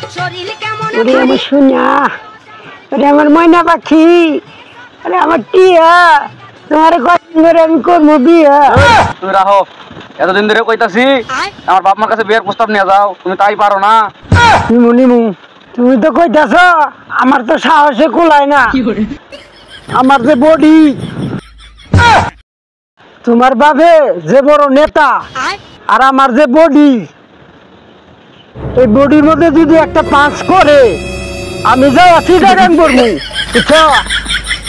ওরে আমার সোনা, ওরে আমার ময়না পাখি, আরে আমার টিয়া, তোমার কতদিন ধরে আমি করবো বিয়া। তুমি রাখো, এতদিন ধরে কইতাছি আমার বাপ মার কাছে বিয়ের প্রস্তাব নিয়ে যাও, তুমি তাই পারো না। নিমু নিমু, তুমি তো কইতাছ, আমার তো সাহসে কুলায় না, আমার যে বডি। তোমার বাপে যে বড় নেতা আর আমার যে বডি, এই বডির মধ্যে যদি একটা পাঁচ করে আমি যাও আছি টাকান করবো, বুঝছো?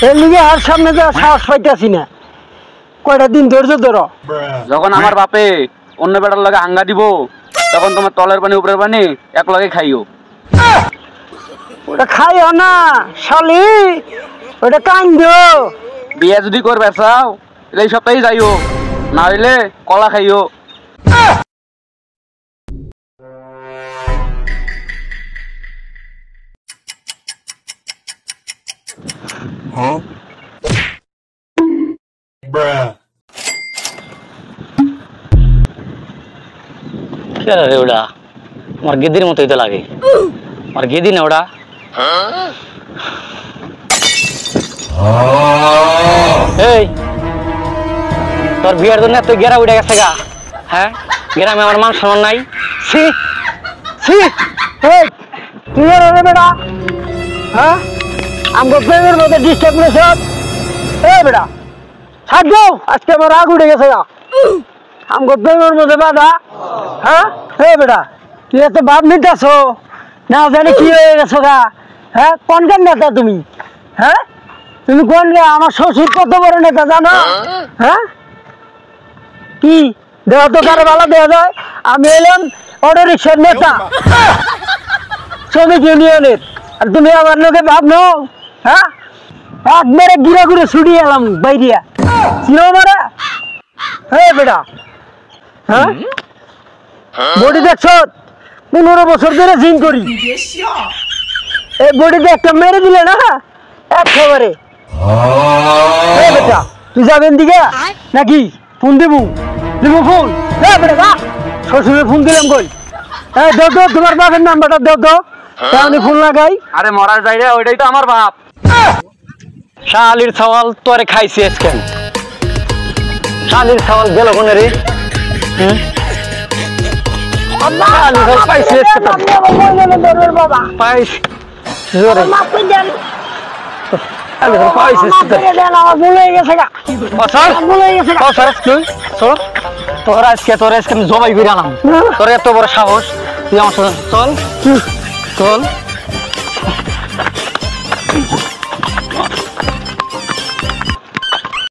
এর লিগে আর সামনে যাওয়ার সাহস পাইতেছি না। কয়টা দিন ধৈর্য ধরো। যখন আমার বাপে অন্য বেটার লাগে হাঙ্গা দিব, তখন তোমার তলের পানি উপরের পানি এক লগে খাইও। ওটা খাইও না শালি, ওটা কান্দো। বিয়ে যদি করবে চাও এই সপ্তাহে যাইও, না হইলে কলা খাইও। রে ওটা আমার গেদির মতোই তো লাগে, আমার গেদি না ওটা। এই তোর বিয়ের জন্য তুই গেরা উঠে গেছে গা? হ্যাঁ, গ্রামে আমার মান সম্মান নাই। ছি ছি, এই তুই আর রে বেটা, হ্যাঁ আমগো প্রেমের মধ্যে ডিস্টার্ব করে সব। এই বেটা ছাড় যাও, আজকে আমার রাগ উঠে গেছে গা। আমগো প্রেমের মধ্যে বাধা, হ্যাঁ? এই বেটা তুই এত ভাব নিতেছ, না জানি কি হয়ে গেছো গা। হ্যাঁ, কোনকার নেতা তুমি? হ্যাঁ, তুমি কোন, আমার শ্বশুর কত বড় নেতা জানো? হ্যাঁ, কি দেওয়া তো কারো ভালো দেওয়া যায়? আমি এলাম অটো রিক্সার নেতা, শ্রমিক ইউনিয়নের, আর তুমি আমার লোকে ভাবনো? হ্যাঁ, একবারে ঘুরে ঘুরে ছুটি এলাম বাইরিয়া ছিল মারা। হ্যাঁ বেটা, হ্যাঁ বডি দেখছ, 15 বছর ধরে জিম করি, এই বডিতে একটা মেরে দিলে না একেবারে। বেটা তুই যাবেন দিকে নাকি? ফোন দেবো, দেবো ফোন। হ্যাঁ বেটা বা শ্বশুরের ফোন দিলাম কই? হ্যাঁ দাও তো তোমার বাপের নাম্বারটা দাও তো, আমি ফোন লাগাই। আরে মরার যাই রে, ওইটাই তো আমার বাপ। শালির সওয়াল তোরে খাইছি আজকে। শালির সওয়াল গেল কোনে রে? পাইছি তোর আজকে আমি জবাই করে আনাম। তোর এত বড় সাহস, তুই আমার সাথে চল চল।